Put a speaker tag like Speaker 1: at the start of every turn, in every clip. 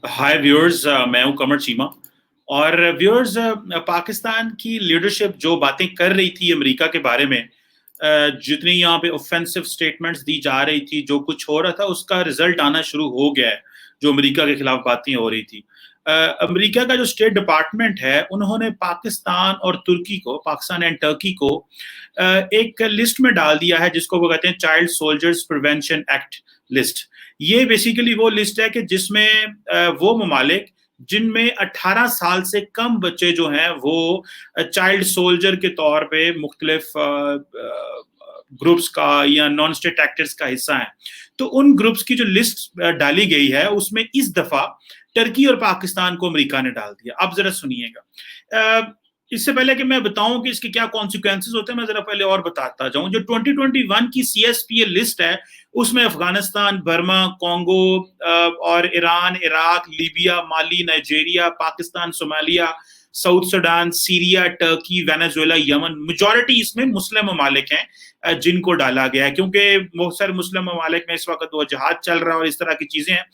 Speaker 1: हाय viewers, मैं हूं कमर चीमा। और व्यूअर्स, पाकिस्तान की लीडरशिप जो बातें कर रही थी अमेरिका के बारे में, जितनी यहाँ पे ऑफेंसिव स्टेटमेंट्स दी जा रही थी, जो कुछ हो रहा था उसका रिजल्ट आना शुरू हो गया है। जो अमेरिका के खिलाफ बातें हो रही थी, अमेरिका का जो स्टेट डिपार्टमेंट है उन्होंने पाकिस्तान और तुर्की को, पाकिस्तान एंड टर्की को एक लिस्ट में डाल दिया है जिसको वो कहते हैं child soldiers prevention act list. ये बेसिकली वो लिस्ट है कि जिसमें वो ममालिक जिनमें 18 साल से कम बच्चे जो हैं वो चाइल्ड सोल्जर के तौर पे मुख्तलिफ ग्रुप्स का या नॉन स्टेट एक्टर्स का हिस्सा है, तो उन ग्रुप्स की जो लिस्ट डाली गई है उसमें इस दफा टर्की और पाकिस्तान को अमेरिका ने डाल दिया। अब जरा सुनिएगा। इससे पहले कि मैं बताऊं कि इसके क्या कॉन्सिक्वेंसेस होते हैं, मैं जरा पहले और बताता जाऊं। जो 2021 की CSPA लिस्ट है उसमें अफगानिस्तान, बर्मा, कॉन्गो और Iran, Iraq, Libya, Mali, Nigeria, Pakistan, Somalia, South Sudan, Syria, Turkey, Venezuela, Yemen, majority इसमें मुस्लिम ममालिक हैं जिनको डाला गया है, क्योंकि बहुत सारे मुस्लिम ममालिक में इस वक्त वो जहाज चल रहा है और इस तरह की चीजें हैं।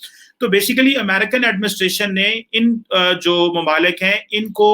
Speaker 1: तो बेसिकली अमेरिकन एडमिनिस्ट्रेशन ने इन जो ममालिक हैं इनको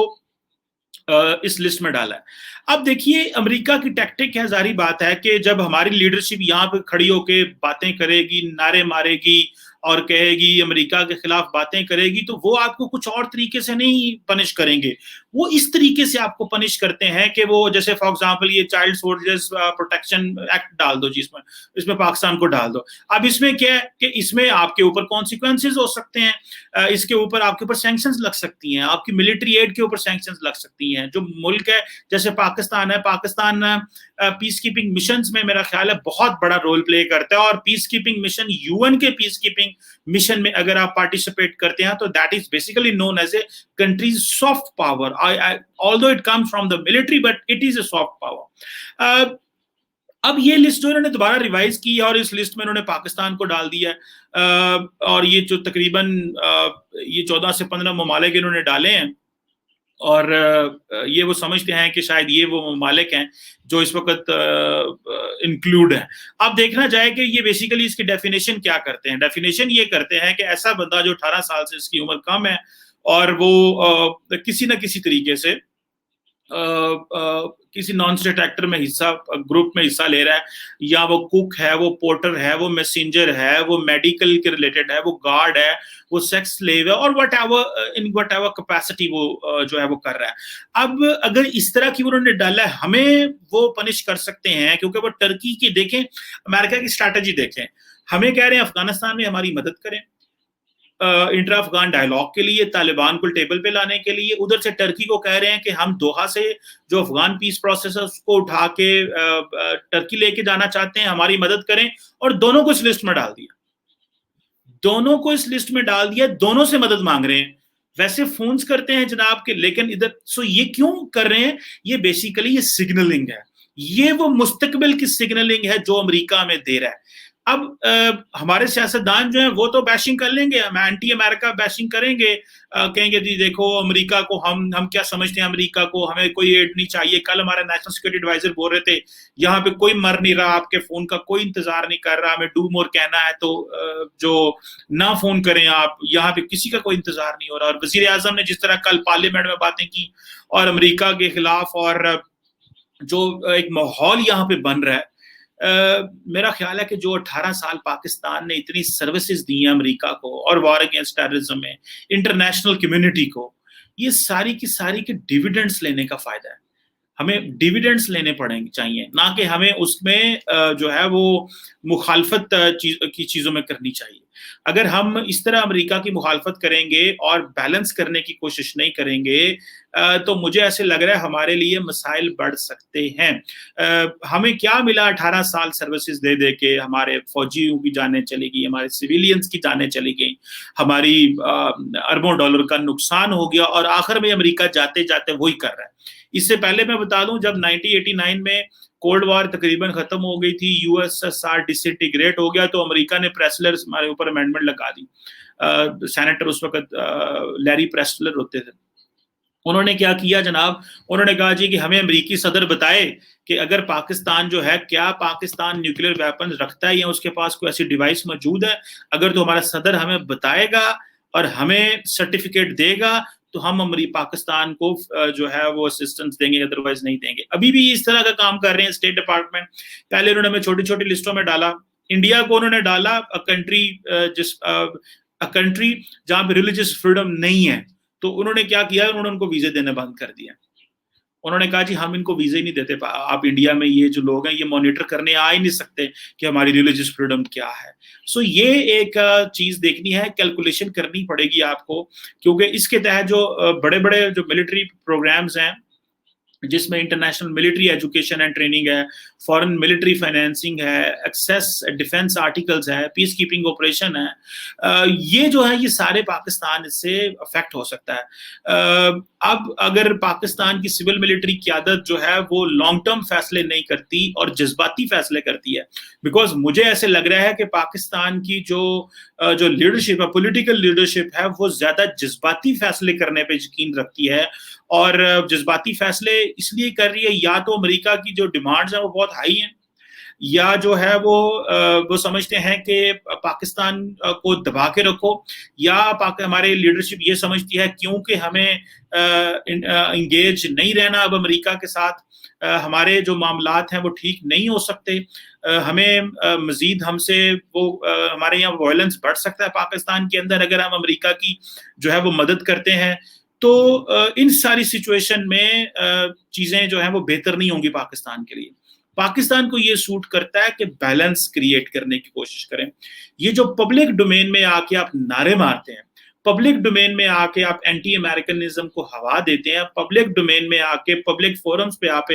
Speaker 1: इस लिस्ट में डाला है। अब देखिए, अमेरिका की टैक्टिक है, जारी बात है कि जब हमारी लीडरशिप यहाँ पे खड़ी होके बातें करेगी, नारे मारेगी और कहेगी, अमेरिका के खिलाफ बातें करेगी, तो वो आपको कुछ और तरीके से नहीं पनिश करेंगे। वो इस तरीके से आपको पनिश करते हैं कि वो, जैसे फॉर एग्जांपल ये चाइल्ड सोल्जर्स प्रोटेक्शन एक्ट डाल दो, जिसमें इसमें पाकिस्तान को डाल दो। अब इसमें क्या है कि इसमें आपके ऊपर कॉन्सिक्वेंसेज हो सकते हैं, इसके ऊपर आपके ऊपर सैंक्शंस लग सकती हैं, आपकी मिलिट्री एड के ऊपर सैंक्शंस लग सकती हैं। जो मुल्क है जैसे पाकिस्तान है, पाकिस्तान पीस कीपिंग मिशंस में मेरा ख्याल है बहुत बड़ा रोल प्ले करता है, और पीस कीपिंग मिशन, यूएन के पीस कीपिंग मिशन में अगर आप पार्टिसिपेट करते हैं तो that is basically known as a country's soft power, although it comes from the military but it is a soft power. अब ये लिस्ट जो इन्होंने दोबारा रिवाइज की और इस लिस्ट में इन्होंने पाकिस्तान को डाल दिया है, और ये जो तकरीबन ये 14 से 15 ममालिक इन्होंने डाले हैं, और ये वो समझते हैं कि शायद ये वो ममालिक हैं जो इस वक्त इंक्लूड हैं। अब देखना जाए कि ये बेसिकली इसकी डेफिनेशन क्या करते हैं। डेफिनेशन ये करते हैं कि ऐसा बंदा जो 18 साल से इसकी उम्र कम है और वो किसी न किसी तरीके से किसी नॉन स्टेट एक्टर में हिस्सा, ग्रुप में हिस्सा ले रहा है, या वो कुक है, वो पोर्टर है, वो मैसेंजर है, वो मेडिकल के रिलेटेड है, वो गार्ड है, वो सेक्स स्लेव है, और वट एवर कैपेसिटी वो जो है वो कर रहा है। अब अगर इस तरह की उन्होंने डाला है, हमें वो पनिश कर सकते हैं, क्योंकि वो टर्की की देखें, अमेरिका की स्ट्रैटेजी देखें, हमें कह रहे हैं अफगानिस्तान में हमारी मदद करें इंटर अफगान डायलॉग के लिए, तालिबान को टेबल पे लाने के लिए। उधर से टर्की को कह रहे हैं कि हम दोहा से जो अफगान पीस प्रोसेस है उसको उठा के टर्की लेके जाना चाहते हैं, हमारी मदद करें। और दोनों को इस लिस्ट में डाल दिया, दोनों को इस लिस्ट में डाल दिया, दोनों से मदद मांग रहे हैं। वैसे फोन्स करते हैं जनाब के, लेकिन इधर ये क्यों कर रहे हैं? ये बेसिकली ये सिग्नलिंग है, ये वो मुस्तकबिल की सिग्नलिंग है जो अमेरिका में दे रहा है। अब हमारे सियासतदान जो हैं वो तो बैशिंग कर लेंगे, हम एंटी अमेरिका बैशिंग करेंगे, कहेंगे जी देखो अमेरिका को हम क्या समझते हैं, अमेरिका को हमें कोई एड नहीं चाहिए। कल हमारे नेशनल सिक्योरिटी एडवाइजर बोल रहे थे यहाँ पे कोई मर नहीं रहा, आपके फोन का कोई इंतजार नहीं कर रहा, हमें डू मोर कहना है तो जो ना फोन करें आप, यहाँ पे किसी का कोई इंतजार नहीं हो रहा। और वजीर आजम ने जिस तरह कल पार्लियामेंट में बातें की और अमेरिका के खिलाफ, और जो एक माहौल यहाँ पे बन रहा है, मेरा ख्याल है कि जो 18 साल पाकिस्तान ने इतनी सर्विसेज दी हैं अमेरिका को और वॉर अगेंस्ट टेररिज्म में इंटरनेशनल कम्युनिटी को, ये सारी की सारी के डिविडेंड्स लेने का फायदा है। हमें डिविडेंड्स लेने पड़ेंगे चाहिए, ना कि हमें उसमें जो है वो मुखालफत की चीज़ों में करनी चाहिए। अगर हम इस तरह अमेरिका की मुखालफत करेंगे और बैलेंस करने की कोशिश नहीं करेंगे, तो मुझे ऐसे लग रहा है हमारे लिए मसाइल बढ़ सकते हैं। हमें क्या मिला 18 साल सर्विसेज दे दे के? हमारे फौजियों की जानें चली गई, हमारे सिविलियंस की जानें चली गई, हमारी अरबों डॉलर का नुकसान हो गया, और आखिर में अमेरिका जाते जाते वही कर रहा है। इससे पहले मैं बता दूं, जब 1989 में कोल्ड वॉर तकरीबन खत्म हो गई थी, यूएसएसआर डिसइंटीग्रेट हो गया, तो अमेरिका ने प्रेसलर हमारे ऊपर अमेंडमेंट लगा दी। सेनेटर उस वक्त लैरी प्रेसलर होते थे। उन्होंने क्या किया जनाब, उन्होंने कहा जी कि हमें अमेरिकी सदर बताए कि अगर पाकिस्तान जो है, क्या पाकिस्तान न्यूक्लियर वेपन रखता है या उसके पास कोई ऐसी डिवाइस मौजूद है, अगर तो हमारा सदर हमें बताएगा اور ہمیں سرٹیفکیٹ دے گا تو ہم پاکستان کو جو ہے وہ اسسٹنس دیں گے, ادروائز نہیں دیں گے. ابھی بھی اس طرح کا کام کر رہے ہیں اسٹیٹ ڈپارٹمنٹ. پہلے انہوں نے ہمیں چھوٹی چھوٹی لسٹوں میں ڈالا. انڈیا کو انہوں نے ڈالا کنٹری جہاں پہ ریلیجیس فریڈم نہیں ہے, تو انہوں نے کیا کیا, انہوں نے ان کو ویزے دینا بند کر دیا. انہوں نے کہا جی ہم ان کو ویزے نہیں دیتے, آپ انڈیا میں یہ جو لوگ ہیں یہ مانیٹر کرنے آ ہی نہیں سکتے کہ ہماری ریلیجیس فریڈم کیا ہے. سو یہ ایک چیز دیکھنی ہے, کیلکولیشن کرنی پڑے گی آپ کو, کیونکہ اس کے تحت جو بڑے بڑے جو ملٹری پروگرامز ہیں جس میں international military education and training ہے, فورن ملٹری فائنینسنگ ہے, ایکسیس ڈیفینس آرٹیکلز ہے, پیس کیپنگ آپریشن ہے, یہ جو ہے یہ سارے پاکستان اس سے افیکٹ ہو سکتا ہے. اب اگر پاکستان کی سول ملٹری قیادت جو ہے وہ لانگ ٹرم فیصلے نہیں کرتی اور جذباتی فیصلے کرتی ہے, بیکاز مجھے ایسے لگ رہا ہے کہ پاکستان کی جو لیڈرشپ ہے, پولیٹیکل لیڈرشپ ہے, وہ زیادہ جذباتی فیصلے کرنے پہ یقین رکھتی ہے, اور جذباتی فیصلے اس لیے کر رہی ہے یا تو امریکہ کی جو ڈیمانڈز ہیں وہ بہت ہائی ہیں, یا جو ہے وہ سمجھتے ہیں کہ پاکستان کو دبا کے رکھو, یا ہمارے لیڈرشپ یہ سمجھتی ہے کیونکہ ہمیں انگیج نہیں رہنا اب امریکہ کے ساتھ, ہمارے جو معاملات ہیں وہ ٹھیک نہیں ہو سکتے, ہمیں مزید ہم سے وہ ہمارے یہاں وائلنس بڑھ سکتا ہے پاکستان کے اندر اگر ہم امریکہ کی جو ہے وہ مدد کرتے ہیں. تو ان ساری سچویشن میں چیزیں جو ہیں وہ بہتر نہیں ہوں گی پاکستان کے لیے. پاکستان کو یہ سوٹ کرتا ہے کہ بیلنس کریٹ کرنے کی کوشش کریں. یہ جو پبلک ڈومین میں آ کے آپ نعرے مارتے ہیں, پبلک ڈومین میں آ کے آپ اینٹی امریکنزم کو ہوا دیتے ہیں, پبلک ڈومین میں آ کے پبلک فورمز پہ آپ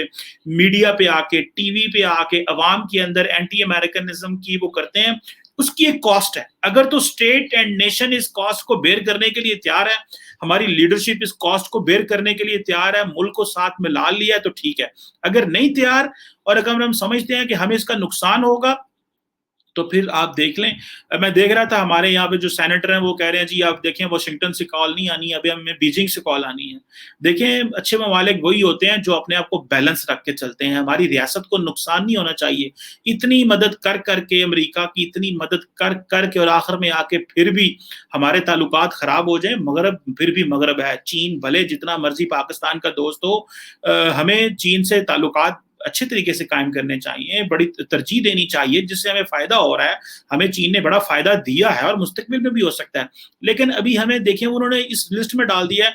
Speaker 1: میڈیا پہ آ کے ٹی وی پہ آ کے عوام کے اندر اینٹی امریکنزم کی وہ کرتے ہیں, اس کی ایک کاسٹ ہے. اگر تو اسٹیٹ اینڈ نیشن اس کاسٹ کو بیئر کرنے کے لیے تیار ہے, ہماری لیڈرشپ اس کاسٹ کو بیئر کرنے کے لیے تیار ہے, ملک کو ساتھ میں لا لیا ہے تو ٹھیک ہے. اگر نہیں تیار اور اگر ہم سمجھتے ہیں کہ ہمیں اس کا نقصان ہوگا تو پھر آپ دیکھ لیں. میں دیکھ رہا تھا ہمارے یہاں پہ جو سینیٹر ہیں وہ کہہ رہے ہیں جی آپ دیکھیں واشنگٹن سے کال نہیں آنی, ابھی ہمیں بیجنگ سے کال آنی ہے. دیکھیں اچھے ممالک وہی ہوتے ہیں جو اپنے آپ کو بیلنس رکھ کے چلتے ہیں. ہماری ریاست کو نقصان نہیں ہونا چاہیے. اتنی مدد کر کے امریکہ کی اتنی مدد کر کے اور آخر میں آ کے پھر بھی ہمارے تعلقات خراب ہو جائیں. مغرب پھر بھی مغرب ہے, چین بھلے جتنا مرضی پاکستان کا دوست ہو, ہمیں چین سے تعلقات اچھے طریقے سے قائم کرنے چاہیے, بڑی ترجیح دینی چاہیے جس سے ہمیں فائدہ ہو رہا ہے. ہمیں چین نے بڑا فائدہ دیا ہے اور مستقبل میں بھی ہو سکتا ہے, لیکن ابھی ہمیں دیکھیں انہوں نے اس لسٹ میں ڈال دیا ہے,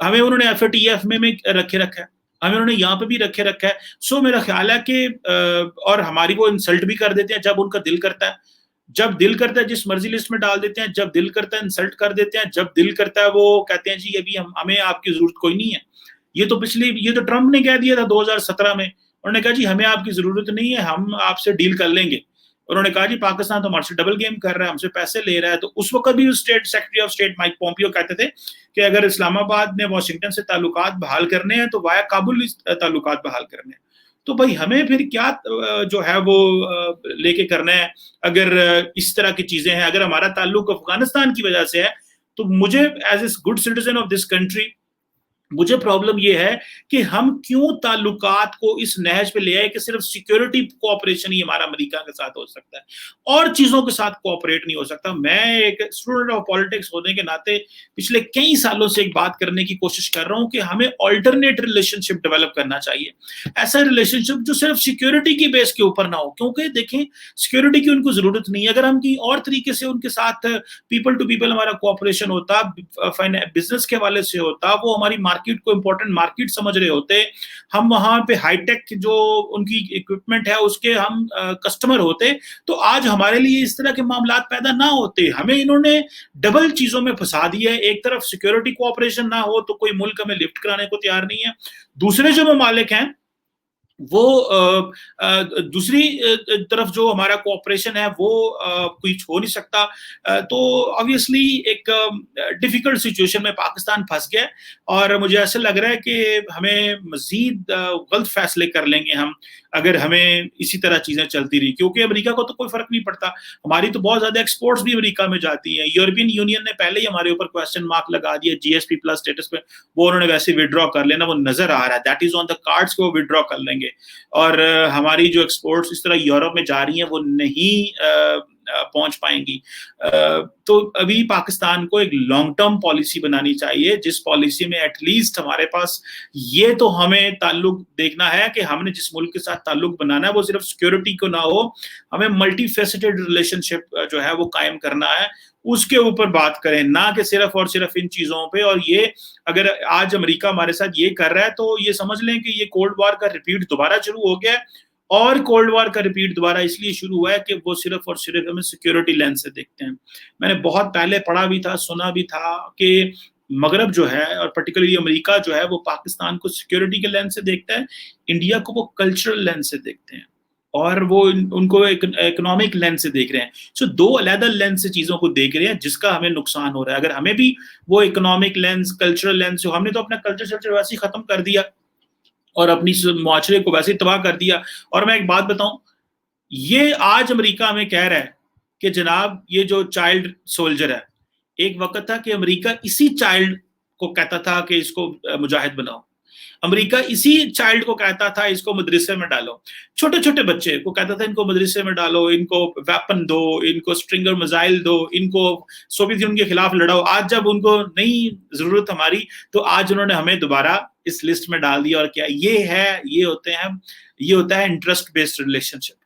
Speaker 1: ہمیں انہوں نے FATF میں رکھے رکھا ہے, ہمیں انہوں نے یہاں پہ بھی رکھے رکھا ہے. سو میرا خیال ہے کہ اور ہماری وہ انسلٹ بھی کر دیتے ہیں جب ان کا دل کرتا ہے, جب دل کرتا ہے جس مرضی لسٹ میں ڈال دیتے ہیں, جب دل کرتا ہے انسلٹ کر دیتے ہیں, جب دل کرتا ہے وہ کہتے ہیں جی ابھی ہمیں آپ کی ضرورت کوئی نہیں ہے. یہ تو ٹرمپ نے کہہ دیا تھا 2017 میں, انہوں نے کہا جی ہمیں آپ کی ضرورت نہیں ہے, ہم آپ سے ڈیل کر لیں گے. انہوں نے کہا جی پاکستان تو ہمارے سے ڈبل گیم کر رہا ہے, ہم سے پیسے لے رہا ہے. تو اس وقت بھی state secretary of state mic Pompeo کہتے تھے کہ اگر اسلام آباد نے واشنگٹن سے تعلقات بحال کرنے ہیں تو وایا کابل تعلقات بحال کرنے ہیں. تو بھائی ہمیں پھر کیا جو ہے وہ لے کے کرنا ہے اگر اس طرح کی چیزیں ہیں. اگر ہمارا تعلق افغانستان کی وجہ سے ہے تو مجھے as a good citizen of this country مجھے پرابلم یہ ہے کہ ہم کیوں تعلقات کو اس نہج پہ لے آئے کہ صرف سیکیورٹی کوآپریشن ہی ہمارا امریکہ کے ساتھ ہو سکتا ہے اور چیزوں کے ساتھ کوآپریٹ نہیں ہو سکتا. میں ایک اسٹوڈنٹ آف پالیٹکس ہونے کے ناطے پچھلے کئی سالوں سے ایک بات کرنے کی کوشش کر رہا ہوں کہ ہمیں آلٹرنیٹ ریلیشن شپ ڈیولپ کرنا چاہیے. ایسا ریلیشن شپ جو صرف سیکیورٹی کی بیس کے اوپر نہ ہو, کیونکہ دیکھیں سیکیورٹی کی ان کو ضرورت نہیں ہے. اگر ہم کی اور طریقے سے ان کے ساتھ پیپل ٹو پیپل ہمارا کوآپریشن ہوتا, بزنس کے حوالے سے ہوتا, وہ ہماری مارکیٹ کو امپورٹنٹ مارکیٹ سمجھ رہے ہوتے, ہم وہاں پہ ہائی ٹیک جو ان کی اکوپمنٹ ہے اس کے ہم کسٹمر ہوتے, تو آج ہمارے لیے اس طرح کے معاملات پیدا نہ ہوتے. ہمیں انہوں نے ڈبل چیزوں میں پھنسا دیا ہے. ایک طرف سیکیورٹی کوآپریشن نہ ہو تو کوئی ملک ہمیں لفٹ کرانے کو تیار نہیں ہے, دوسرے جو ممالک ہیں وہ دوسری طرف جو ہمارا کوآپریشن ہے وہ کوئی ہو نہیں سکتا. تو obviously ایک ڈیفیکلٹ سچویشن میں پاکستان پھنس گیا اور مجھے ایسا لگ رہا ہے کہ ہمیں مزید غلط فیصلے کر لیں گے ہم اگر ہمیں اسی طرح چیزیں چلتی رہی, کیونکہ امریکہ کو تو کوئی فرق نہیں پڑتا. ہماری تو بہت زیادہ ایکسپورٹس بھی امریکہ میں جاتی ہیں. یورپین یونین نے پہلے ہی ہمارے اوپر کویسچن مارک لگا دیا GSP+ اسٹیٹس پہ, وہ انہوں نے ویسے وڈرا کر لینا, وہ نظر آ رہا ہے, that is on the cards کو وڈرا کر لیں گے. اور ہماری جو ایکسپورٹس اس طرح یورپ میں جا رہی ہیں وہ نہیں पहुंच पाएंगी। तो अभी पाकिस्तान को एक लॉन्ग टर्म पॉलिसी बनानी चाहिए, जिस पॉलिसी में एटलीस्ट हमारे पास ये तो हमें ताल्लुक देखना है कि हमने जिस मुल्क के साथ ताल्लुक बनाना है वो सिर्फ सिक्योरिटी को ना हो, हमें मल्टी फेसेटेड रिलेशनशिप जो है वो कायम करना है, उसके ऊपर बात करें, ना कि सिर्फ और सिर्फ इन चीजों पे। और ये अगर आज अमेरिका हमारे साथ ये कर रहा है तो ये समझ लें कि ये कोल्ड वॉर का रिपीट दोबारा शुरू हो गया है। और कोल्ड वॉर का रिपीट दोबारा इसलिए शुरू हुआ है कि वो सिर्फ और सिर्फ हमें सिक्योरिटी लेंस से देखते हैं। मैंने बहुत पहले पढ़ा भी था, सुना भी था कि मगरब जो है और पर्टिकुलरली अमेरिका जो है वो पाकिस्तान को सिक्योरिटी के लेंस से देखता है, इंडिया को वो कल्चरल लेंस से देखते हैं, और वो उनको इकोनॉमिक लेंस से देख रहे हैं। सो दो अलग लेंस से चीजों को देख रहे हैं, जिसका हमें नुकसान हो रहा है। अगर हमें भी वो इकोनॉमिक लेंस, कल्चरल लेंस, हमने तो अपना कल्चर वैसे ही खत्म कर दिया और अपनी मुआशरे को वैसे ही तबाह कर दिया। और मैं एक बात बताऊं, ये आज अमेरिका हमें कह रहा है कि जनाब ये जो चाइल्ड सोल्जर है, एक वक्त था कि अमेरिका इसी चाइल्ड को कहता था कि इसको मुजाहिद बनाओ, अमेरिका इसी चाइल्ड को कहता था इसको मदरसे में डालो, छोटे छोटे बच्चे को कहता था इनको मदरसे में डालो, इनको वेपन दो, इनको स्ट्रिंगर मिसाइल दो, इनको सोवियत यूनियन के खिलाफ लड़ाओ। आज जब उनको नहीं जरूरत हमारी, तो आज उन्होंने हमें दोबारा इस लिस्ट में डाल दिया। और क्या ये होता है इंटरेस्ट बेस्ड रिलेशनशिप।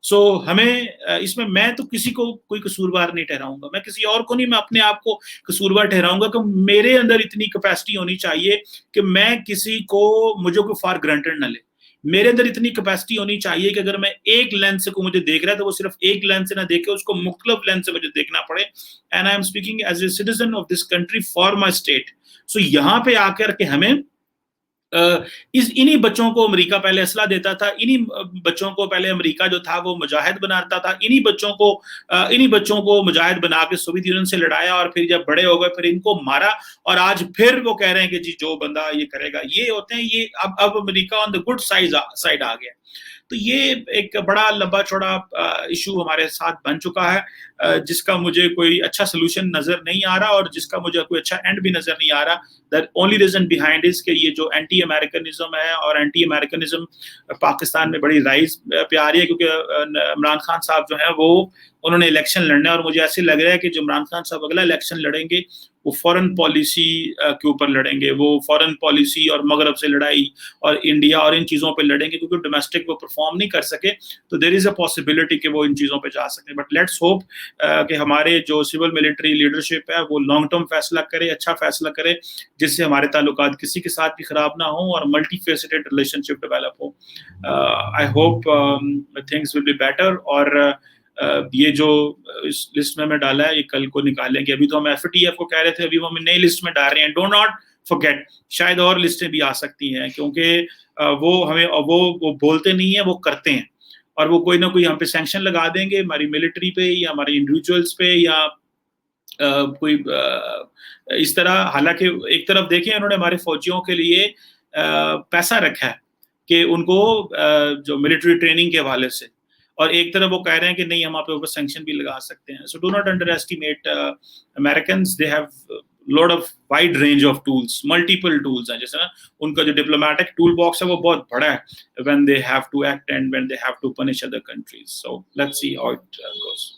Speaker 1: सो हमें इसमें मैं तो किसी को कोई कसूरवार नहीं ठहराऊंगा, मैं किसी और को नहीं, मैं अपने आप को कसूरवार ठहराऊंगा कि मेरे अंदर इतनी कैपेसिटी होनी चाहिए कि मैं किसी को मुझे कोई फॉर ग्रांटेड ना ले। मेरे अंदर इतनी कैपेसिटी होनी चाहिए कि अगर मैं एक लेंस से को मुझे देख रहा है तो वो सिर्फ एक लेंस से ना देखे, उसको मुख्तलिफ लेंस से मुझे देखना पड़े। And I am speaking as a citizen of this country for my state. So यहाँ पे आकर के हमें इन्हीं बच्चों को अमेरिका पहले असला देता था, इन्हीं बच्चों को पहले अमेरिका जो था वो मुजाहिद बनाता था, इन्हीं बच्चों को मुजाहिद बना के सोवियत यूनियन से लड़ाया, और फिर जब बड़े हो गए फिर इनको मारा, और आज फिर वो कह रहे हैं कि जी जो बंदा ये करेगा ये होते हैं। ये अब America on the good side आ गया। तो ये एक बड़ा लंबा चौड़ा इशू हमारे साथ बन चुका है, जिसका मुझे कोई अच्छा सोल्यूशन नजर नहीं आ रहा, और जिसका मुझे कोई अच्छा एंड भी नजर नहीं आ रहा। The only reason behind is कि ये जो एंटी अमेरिकनिज्म है, और एंटी अमेरिकनिज्म पाकिस्तान में बड़ी राइज पे आ रही है, क्योंकि इमरान खान साहब जो है वो उन्होंने इलेक्शन लड़ना है, और मुझे ऐसे लग रहा है कि जो इमरान खान साहब अगला इलेक्शन लड़ेंगे वो फॉरेन पॉलिसी के ऊपर लड़ेंगे, वो फॉरेन पॉलिसी और मगरब से लड़ाई और इंडिया और इन चीज़ों पे लड़ेंगे, क्योंकि डोमेस्टिक वो परफॉर्म नहीं कर सके। तो देयर इज़ अ पॉसिबिलिटी कि वो इन चीज़ों पे जा सके। बट लेट्स होप कि हमारे जो सिविल मिलिट्री लीडरशिप है वो लॉन्ग टर्म फैसला करे, अच्छा फैसला करे, जिससे हमारे ताल्लुकात किसी के साथ भी खराब ना हो और मल्टी फेसेटेड रिलेशनशिप डेवलप हो। I hope things will be better. और ये जो इस लिस्ट में मैं डाला है ये कल को निकालेंगे। अभी तो हम FATF को कह रहे थे, अभी वो हम नई लिस्ट में डाल रहे हैं। डो नॉट फॉरगेट, शायद और लिस्टें भी आ सकती हैं, क्योंकि वो हमें वो बोलते नहीं है, वो करते हैं, और वो कोई ना कोई हम पे सैंक्शन लगा देंगे, हमारी मिलिट्री पे या हमारे इंडिविजुअल्स पे या कोई इस तरह। हालांकि एक तरफ देखें उन्होंने हमारे फौजियों के लिए पैसा रखा है कि उनको जो मिलिट्री ट्रेनिंग के हवाले से, और एक तरफ वो कह रहे हैं कि नहीं हम आप ऊपर सैंक्शन भी लगा सकते हैं। So do not under estimate Americans, they have lot of wide range of tools, multiple tools हैं। जैसे ना उनका जो डिप्लोमेटिक टूल बॉक्स है वो बहुत बड़ा है, when they have to act and when they have to punish other countries. So let's see how it goes.